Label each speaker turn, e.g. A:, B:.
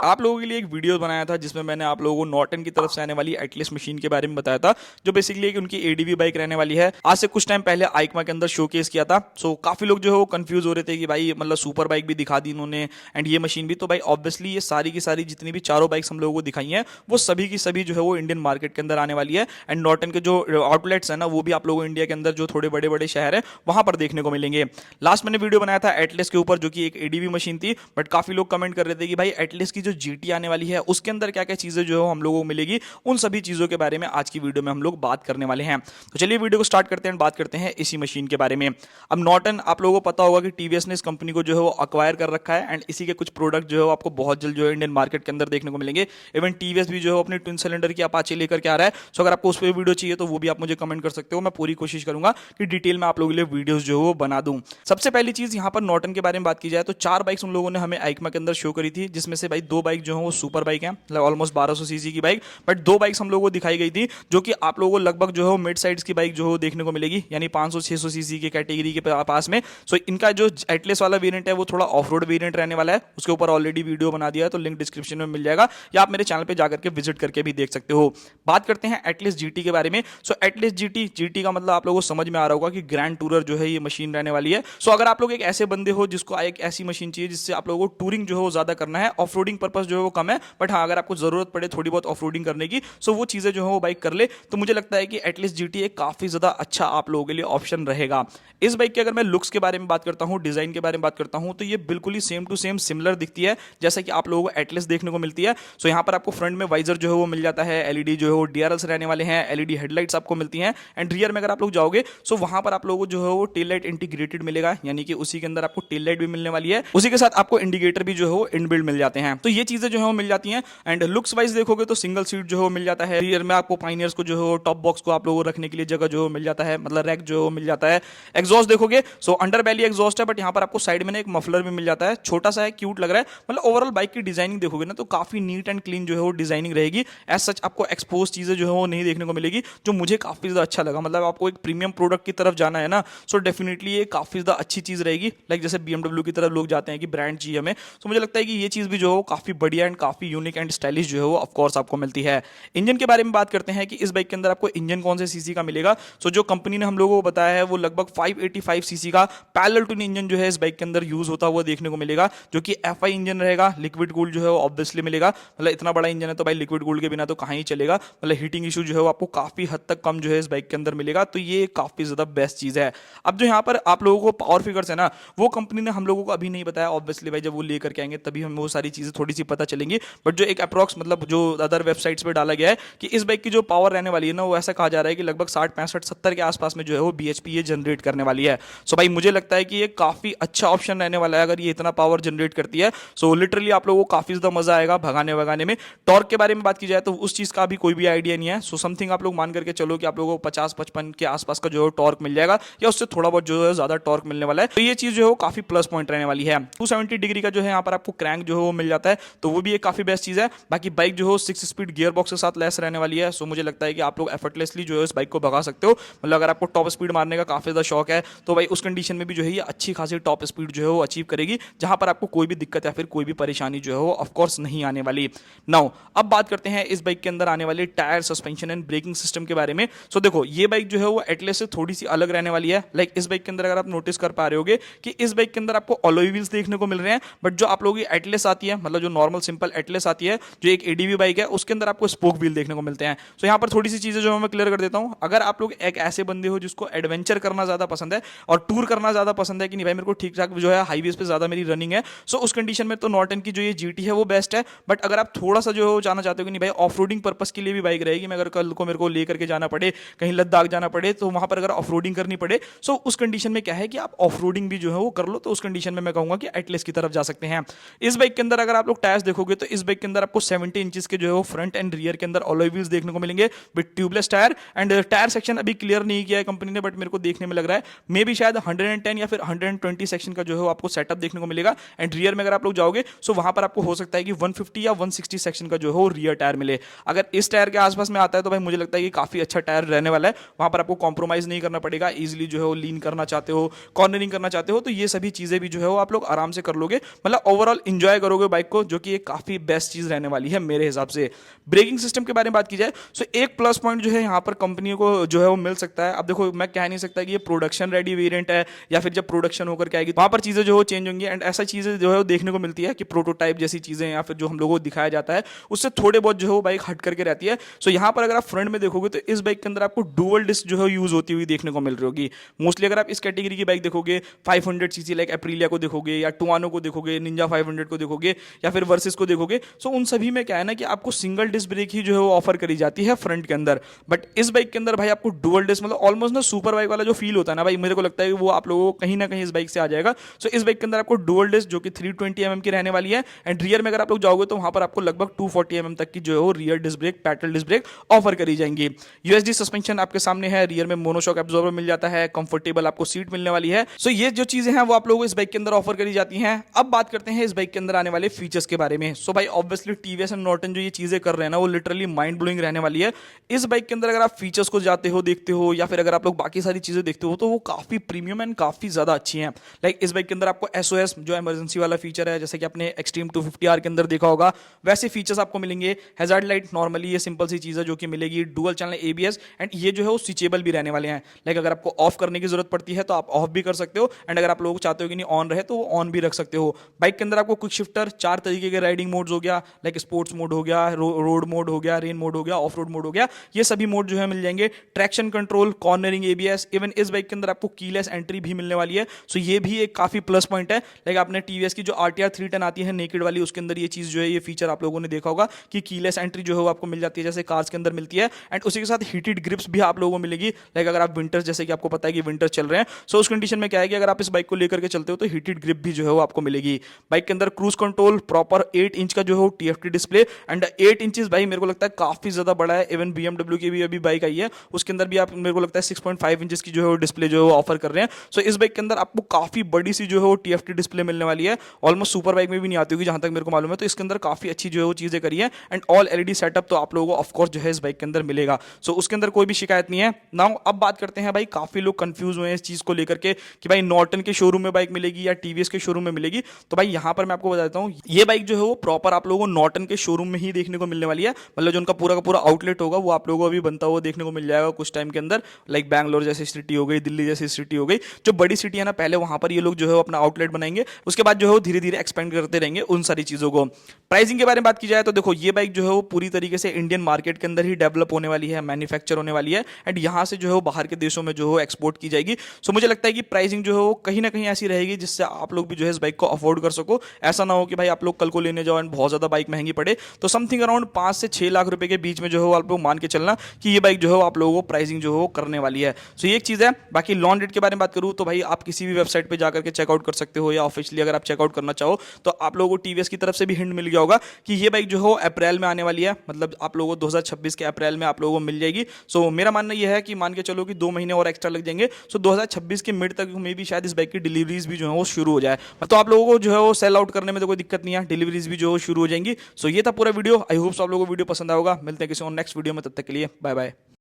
A: आप लोगों के लिए एक वीडियो बनाया था जिसमें मैंने आप लोगों को नॉर्टन की तरफ से आने वाली एटलिस मशीन के बारे में बताया था, जो बेसिकली एक उनकी एडीवी बाइक रहने वाली है। आज से कुछ टाइम पहले आइकमा के अंदर शोकेस किया था। सो काफी लोग जो है वो कंफ्यूज हो रहे थे कि भाई मतलब सुपर बाइक भी दिखा दी इन्होंने एंड ये मशीन भी। तो भाई ऑब्वियसली ये सारी की सारी जितनी भी चारों बाइक्स हम लोगों को दिखाई हैं वो सभी की सभी जो है वो इंडियन मार्केट के अंदर आने वाली है। एंड नॉर्टन के जो आउटलेट्स है ना वो भी आप लोगों को इंडिया के अंदर जो थोड़े बड़े बड़े शहर है वहां पर देखने को मिलेंगे। लास्ट मैंने वीडियो बनाया था एटलिस के ऊपर जो कि एक एडीवी मशीन थी, बट काफी लोग कमेंट कर रहे थे कि भाई एटलिस की जो जीटी आने वाली है उसके अंदर क्या क्या चीजें जो है हम लोगों को मिलेगी, उन सभी चीजों के बारे में आज की वीडियो में हम लोग बात करने वाले हैं। तो चलिए वीडियो को स्टार्ट करते हैं, बात करते हैं इसी मशीन के बारे में। अब नॉर्टन आप लोगों को पता होगा कि टीवीएस ने इस कंपनी को जो है वो अक्वायर कर रखा है एंड इसी के कुछ प्रोडक्ट जो है आपको बहुत जल्द जो है इंडियन मार्केट के अंदर देखने को मिलेंगे। इवन टीवीएस भी जो है अपने ट्विन सिलेंडर की अपाचे लेकर के आ रहा है। सो अगर आपको उस पर वीडियो चाहिए तो वो भी आप मुझे कमेंट कर सकते हो, मैं पूरी कोशिश करूंगा कि डिटेल में आप लोगों के लिए वीडियोस जो है वो बना दूं। सबसे पहली चीज यहाँ पर नॉर्टन के बारे में बात की जाए तो 4 बाइक्स उन लोगों ने हमें आइकमा के अंदर शो करी थी, जिसमें से भाई 2 बाइक जो है वो सुपर बाइक है, मतलब ऑलमोस्ट 1200 सीसी की बाइक। बट 2 बाइक्स हम लोगों को दिखाई गई थी जो कि आप लोगों को लगभग जो है मिड साइड्स की बाइक जो है देखने को मिलेगी, यानी 500-600 सीसी की कैटेगरी के पास में। सो इनका जो एटलेस वाला वेरिएंट है वो थोड़ा ऑफ रोड वेरिएंट रहने वाला है। उसके ऊपर ऑलरेडी वीडियो बना दिया है तो लिंक डिस्क्रिप्शन में मिल जाएगा, या आप मेरे चैनल पे जाकर के विजिट करके भी देख सकते हो। बात करते हैं एटलिस जीटी के बारे में। सो एटलिस जीटी का मतलब आप लोगों को समझ में आ रहा होगा कि ग्रैंड टूरर जो है ये मशीन रहने वाली है। सो अगर आप लोग एक ऐसे बंदे हो जिसको एक ऐसी मशीन चाहिए जिससे आप लोगों को टूरिंग जो है वो ज्यादा करना है, ऑफ रोडिंग पर्पस जो है वो कम है, बट हाँ अगर आपको जरूरत पड़े थोड़ी बहुत ऑफ रोडिंग करने की सो वो चीजें जो है वो बाइक कर ले, तो मुझे लगता है कि एटलिस्ट जीटी एक काफी ज्यादा अच्छा आप लोगों के लिए ऑप्शन रहेगा। इस बाइक के अगर मैं लुक्स के बारे में बात करता हूं, डिजाइन के बारे में बात करता हूं, तो ये बिल्कुल ही सेम टू सेम सिमिलर दिखती है जैसा कि आप लोगों को एटलिस्ट देखने को मिलती है। सो यहाँ पर आपको फ्रंट में वाइजर जो है वो मिल जाता है, एलईडी जो है वो डीआरएल्स रहने वाले हैं, एलईडी हेडलाइट्स आपको मिलती हैं। एंड रियर में अगर आप लोग जाओगे सो वहां पर आप लोगों को जो है वो टेल लाइट इंटीग्रेटेड मिलेगा, यानी कि उसी के अंदर आपको टेल लाइट भी मिलने वाली है, उसी के साथ आपको इंडिकेटर भी जो है वो इनबिल्ड मिल जाते हैं। तो ये चीजें जो है वो मिल जाती हैं। एंड लुक्स वाइज देखोगे तो सिंगल सीट जो है मिल जाता है। रियर में आपको पाइनियर्स को जो है टॉप बॉक्स को आप लोगों को रखने के लिए जगह जो मिल जाता है, मतलब रैक जो मिल जाता है। एग्जॉस्ट देखोगे सो अंडर बैली एग्जॉस्ट है, बट यहाँ पर आपको साइड में एक मफलर भी मिल जाता है, छोटा सा है, क्यूट लग रहा है। मतलब ओवरऑल बाइक की डिजाइनिंग देखोगे ना तो काफी नीट एंड क्लीन जो है वो डिजाइनिंग रहेगी। एज सच आपको एक्सपोज चीजें जो है वो नहीं देखने को मिलेगी, जो मुझे काफी ज्यादा अच्छा लगा। मतलब आपको एक प्रीमियम प्रोडक्ट की तरफ जाना है ना, सो डेफिनेटली ये काफी ज्यादा अच्छी चीज रहेगी। लाइक जैसे बीएमडब्ल्यू की तरफ लोग जाते हैं कि ब्रांड चाहिए हमें, तो मुझे लगता है कि ये चीज भी जो है वो काफी बढ़िया एंड काफी यूनिक एंड स्टाइलिश जो है वो ऑफकोर्स आपको मिलती है। इंजन के बारे में बात करते हैं कि इस बाइक के अंदर आपको इंजन कौन से सीसी का मिलेगा। सो जो कंपनी ने हम लोगों को बताया है वो लगभग 585 सीसी का पैरेलल टू इंजन जो है इस बाइक के अंदर यूज होता हुआ देखने को मिलेगा, जो कि एफआई इंजन रहेगा। लिक्विड कूल्ड जो है वो ऑब्वियसली मिलेगा, मतलब इतना बड़ा इंजन है तो भाई लिक्विड कूल्ड के बिना तो कहां ही चलेगा। मतलब हीटिंग इशू जो है वो आपको काफी हद तक कम जो है इस बाइक के अंदर मिलेगा, तो ये काफी ज्यादा बेस्ट चीज है। अब जो यहाँ पर आप लोगों को पावर फिगर्स है ना वो कंपनी ने हम लोगों को अभी नहीं बताया, ऑब्वियसली भाई जब वो लेकर के आएंगे तभी हमें वो सारी चीजें थोड़ी सी पता चलेंगी। बट जो एक अप्रॉक्स मतलब जो अदर वेबसाइट्स पे डाला गया है कि इस बाइक की जो पावर रहने वाली है ना वो ऐसा कहा जा रहा है कि लगभग 60-65-70 के आसपास में जो है वो बीएचपी ये जनरेट करने वाली है। सो भाई मुझे लगता है कि ये काफी अच्छा ऑप्शन रहने वाला है अगर ये इतना पावर जनरेट करती है। सो लिटरली आप लोगों को काफी ज्यादा मजा आएगा भगाने वगाने में। टॉर्क के बारे में बात की जाए तो उस चीज का भी कोई भी आइडिया नहीं है। सो समथिंग आप लोग मान करके चलो कि आप लोगों को 50-55 के आसपास का जो है टॉर्क मिल जाएगा, या उससे थोड़ा बहुत जो है ज्यादा टॉर्क मिलने वाला है। तो ये चीज जो है वो काफी प्लस पॉइंट रहने वाली है। 270 डिग्री का जो है यहाँ पर आपको क्रैंक जो है वो मिल जाता है, तो वो भी एक काफी बेस्ट चीज है। बाकी बाइक जो है 6 स्पीड गियर बॉक्स के साथ लेस रहने वाली है। सो मुझे लगता है कि आप लोग एफर्टलेसली जो है इस बाइक को भगा सकते हो। मतलब अगर आपको टॉप स्पीड मारने का काफी ज्यादा शौक है तो भाई उस कंडीशन में भी जो है ये अच्छी खासी टॉप स्पीड जो है वो अचीव करेगी, जहां पर आपको कोई भी दिक्कत या फिर कोई भी परेशानी जो है वो ऑफकोर्स नहीं आने वाली। नाउ अब बात करते हैं इस बाइक के अंदर आने वाले tyre, suspension and braking system के बारे में। सो देखो ये बाइक जो है वो एटलस से थोड़ी सी अलग रहने वाली है। लाइक इस बाइक के अंदर अगर आप नोटिस कर पा रहे होगे कि इस बाइक के अंदर आपको अलॉय व्हील्स देखने को मिल रहे हैं, बट जो आप लोगों की एटलस आती है, मतलब जो नॉर्मल सिंपल एटलस आती है जो एक एडीवी बाइक है उसके अंदर आपको स्पोक व्हील देखने को मिलते हैं। सो यहाँ पर थोड़ी सी चीजें जो मैं क्लियर कर देता हूँ। अगर आप लोग एक ऐसे बंदे हो जिसको एडवेंचर करना ज्यादा पसंद है और टूर करना ज्यादा पसंद है कि नहीं भाई मेरे को ठीक ठाक जो है हाईवेज पे ज्यादा मेरी रनिंग है, सो उस कंडीशन में तो नॉर्टन की जो ये जीटी है वो बेस्ट है। बट अगर आप थोड़ा सा जो है जाना चाहते हो कि नहीं भाई ऑफ रोडिंग पर्पस के लिए भी बाइक रहेगी, मैं अगर कल को मेरे को लेकर के जाना पड़े कहीं लद्दाख जाना पड़े तो वहां पर अगर ऑफ रोडिंग करनी पड़े, सो उस कंडीशन में क्या है कि आप ऑफ रोडिंग भी जो है वो कर लो, तो उस कंडीशन में मैं कहूंगा कि एटलस की तरफ जा सकते हैं। इस बाइक के अंदर अगर आप लोग टायर्स देखोगे तो इस बाइक के अंदर आपको 70 इंचेस के जो है वो फ्रंट एंड रियर के अंदर अलॉय व्हील्स देखने को मिलेंगे with tubeless tyre. And tyre section अभी क्लियर नहीं किया है कंपनी ने, बट मेरे को देखने में लग रहा है मे बी शायद 110 या फिर 120 सेक्शन का जो है आपको सेटअप देखने को मिलेगा। एंड रियर में अगर आप लोग जाओगे सो वहां पर आपको हो सकता है कि 150 या 160 सेक्शन का जो है वो रियर टायर मिले। अगर इस टायर के आसपास में आता है तो भाई मुझे लगता है कि काफी अच्छा टायर रहने वाला है, वहां पर आपको कॉम्प्रोमाइज नहीं करना पड़ेगा। इजिली जो है वो लीन करना चाहते हो, कॉर्नरिंग करना चाहते हो, तो ये सभी चीजें भी जो है वो आप लोग आराम से कर लोगे। मतलब ओवरऑल इंजॉय करोगे बाइक को, जो कि एक काफी बेस्ट चीज रहने वाली है मेरे हिसाब से। ब्रेकिंग सिस्टम के बारे में बात की जाए तो एक प्लस पॉइंट जो है यहाँ पर कंपनी को जो है वो मिल सकता है। अब देखो मैं कह नहीं सकता कि ये प्रोडक्शन रेडी वेरिएंट है या फिर जब प्रोडक्शन होकर के आएगी वहां पर चीजें जो है चेंज होंगी, एंड ऐसा चीजें जो है वो देखने को मिलती है कि प्रोटोटाइप जैसी चीजें या फिर जो हम लोगों को दिखाया जाता है उससे थोड़े बहुत जो है वो बाइक हट करके रहती है। सो यहाँ पर अगर आप फ्रंट में देखोगे तो इस बाइक के अंदर आपको डुअल डिस्क जो है यूज होती हुई देखने को मिल रही होगी। मोस्टली अगर आप इस कैटेगरी की बाइक देखोगे 500 सीसी लाइक एप्रिलिया को देखोगे या टुआनो को देखोगे, निंजा 500 को देखोगे या फिर वर्सेस को देखोगे, सो उन सभी में क्या है ना कि आपको सिंगल डिस्क ब्रेक ही जो है वो ऑफर करी जाती है फ्रंट के अंदर। बट इस बाइक के अंदर भाई आपको डुअल डिस्क मतलब ऑलमोस्ट ना सुपर बाइक वाला जो फील होता है ना भाई, मेरे को लगता है कि वो आप लोगों को कहीं ना कहीं इस बाइक से आ जाएगा। सो इस बाइक के अंदर आपको डुअल डिस्क जो कि 320 mm की रहने वाली है, एंड रियर में अगर आप लोग जाओगे तो वहां पर आपको लगभग 240 mm तक की जो है वो rear disc brake, pedal disc brake offer करी जाएंगी। यूएसडी सस्पेंशन आपके सामने है, रियर में मोनोशॉक एब्जॉर्बर मिल जाता है, कंफर्टेबल आपको सीट मिलने वाली है। सो ये जो चीजें हैं वो आप लोगों को इस बाइक के अंदर ऑफर करी जाती हैं। अब बात करते हैं इस बाइक के अंदर आने वाले फीचर्स के बारे में। सो भाई ऑब्वियसली टीवीएस एंड नॉर्टन जो ये चीजें कर रहे हैं ना वो लिटरली माइंड ब्लोइंग रहने वाली है। इस बाइक के अंदर अगर आप फीचर्स को जाते हो देखते हो या फिर अगर आप लोग बाकी सारी चीजें देखते हो तो वो काफी प्रीमियम एंड काफी ज्यादा अच्छी हैं। लाइक इस बाइक के अंदर आपको एसओएस जो इमरजेंसी वाला फीचर है, जैसे कि आपने एक्सट्रीम 250R के अंदर देखा होगा, वैसे फीचर्स आपको मिलेंगे। हैजार्ड लाइट नॉर्मली ये सिंपल सी चीज है जो कि मिलेगी। डुअल चैनल एबीएस, एंड ये जो है वो स्विचेबल भी रहने वाले हैं। लाइक अगर आपको ऑफ करने की जरूरत पड़ती है तो आप ऑफ भी कर सकते हो, एंड अगर आप लोग चाहते हो कि नहीं ऑन रहे तो वो ऑन भी रख सकते हो। बाइक के अंदर आपको क्विक शिफ्टर 4 तरीके के राइडिंग मोड्स हो गया, लाइक स्पोर्ट्स मोड हो गया, रोड मोड हो गया, रेन मोड हो गया, ऑफ रोड मोड हो गया, ये सभी मोड जो है मिल जाएंगे। Traction control, cornering ABS, even इस बाइक के अंदर आपको कीलेस एंट्री भी मिलने वाली है। सो ये भी एक काफी प्लस पॉइंट है। लाइक आपने टीवीएस की जो आरटीआर 310 आती है नेकेड वाली, उसके अंदर ये चीज जो है ये फीचर आप लोगों ने देखा होगा कि कीलेस एंट्री जो है वो आपको मिल जाती है जैसे कार्स के अंदर मिलती है, एंड उसी के साथ हीटेड ग्रिप्स भी आप लोगों को मिलेगी। लाइक अगर आप विंटर्स, जैसे कि आपको पता है कि विंटर चल रहे हैं, सो उस कंडीशन में क्या है कि अगर आप इस बाइक को लेकर के चलते हो तो हीटेड ग्रिप भी जो है वो आपको मिलेगी। बाइक के अंदर क्रूज कंट्रोल, प्रॉपर 8 इंच का जो है टीएफटी डिस्प्ले, एंड 8 इंचेस भाई मेरे को लगता है काफी ज्यादा बड़ा है। इवन बीएमडब्ल्यू की भी अभी बाइक आई है उसके अंदर भी आप मेरे को लगता है 6.5 इंचेस की जो है वो डिस्प्ले जो है वो ऑफर कर रहे हैं। सो इस बाइक के अंदर आपको काफी बड़ी सी जो है वो टीएफटी डिस्प्ले मिलने वाली है। ऑलमोस्ट सुपर बाइक में भी नहीं आती होगी जहां तक मेरे को मालूम है, तो इसके अंदर काफी अच्छी जो है वो चीजें करी है, एंड ऑल एलईडी सेटअप तो आप लोगों को ऑफकोर्स जो है इस बाइक के अंदर मिलेगा। सो उसके अंदर कोई भी शिकायत नहीं है। नाउ अब बात करते हैं भाई, काफी लोग कंफ्यूज हुए हैं इस चीज को लेकर के कि भाई नॉर्टन के शोरूम में बाइक मिलेगी या टीवीएस के शोरूम में मिलेगी। तो भाई यहां पर मैं आपको बताता हूं, ये बाइक जो है वो प्रॉपर आप लोगों को नॉर्टन के शोरूम में ही देखने को मिलने वाली है। मतलब जो उनका पूरा का पूरा आउटलेट होगा वो आप लोगों को अभी बनता हुआ देखने को मिल जाएगा कुछ टाइम के अंदर। लाइक बैंगलोर जैसी सिटी हो गई, दिल्ली जैसी सिटी हो गई, जो बड़ी सिटी है ना, पहले वहां पर ये लोग जो है अपना आउटलेट बनाएंगे, उसके बाद जो है वो धीरे धीरे एक्सपेंड करते रहेंगे उन सारी चीजों को। प्राइसिंग के बारे में बात की जाए तो देखो ये बाइक जो है वो पूरी तरीके से इंडियन मार्केट के अंदर ही डेवलप होने वाली है, मैन्युफैक्चर होने वाली है, एंड यहां से जो है वो बाहर के देशों में जो है एक्सपोर्ट की जाएगी। सो मुझे लगता है कि प्राइसिंग जो है वो कहीं ना कहीं ऐसी रहेगी जिससे आप लोग भी जो है इस बाइक को अफोर्ड कर सको। ऐसा ना हो कि भाई आप लोग कल को लेने जाओ एंड बहुत ज्यादा बाइक महंगी पड़े। तो समथिंग अराउंड 5 से 6 लाख रुपए के बीच में जो है आप लोग मान के चलना कि ये बाइक जो है आप लोगों को प्राइसिंग जो है करने वाली है। सो ये एक चीज है। बाकी लॉन्च डेट के बारे में बात करूं तो भाई आप किसी भी वेबसाइट पे जाकर के चेकआउट कर सकते हो, या ऑफिशियली अगर आप चेकआउट करना चाहो तो आप लोगों को टीवीएस की तरफ से भी हिंट मिल गया होगा कि ये बाइक जो है अप्रैल में आने वाली है। मतलब आप लोगों को 2026 के अप्रैल में आप लोगों को मिल जाएगी। सो मेरा मानना यह है कि मान के चलो कि 2 महीने और एक्स्ट्रा लग जाएंगे। सो 2026 के मिड तक में भी शायद इस बाइक की डिलीवरीज भी जो है वो शुरू हो जाए। तो आप लोगों को जो है वो सेल आउट करने में तो कोई दिक्कत नहीं है, डिलीवरीज भी जो है शुरू हो जाएंगी। सो ये था पूरा वीडियो। आई होप आप लोगों को वीडियो पसंद आएगा। मिलते हैं किसी और नेक्स्ट वीडियो में, तब तक के लिए बाय बाय।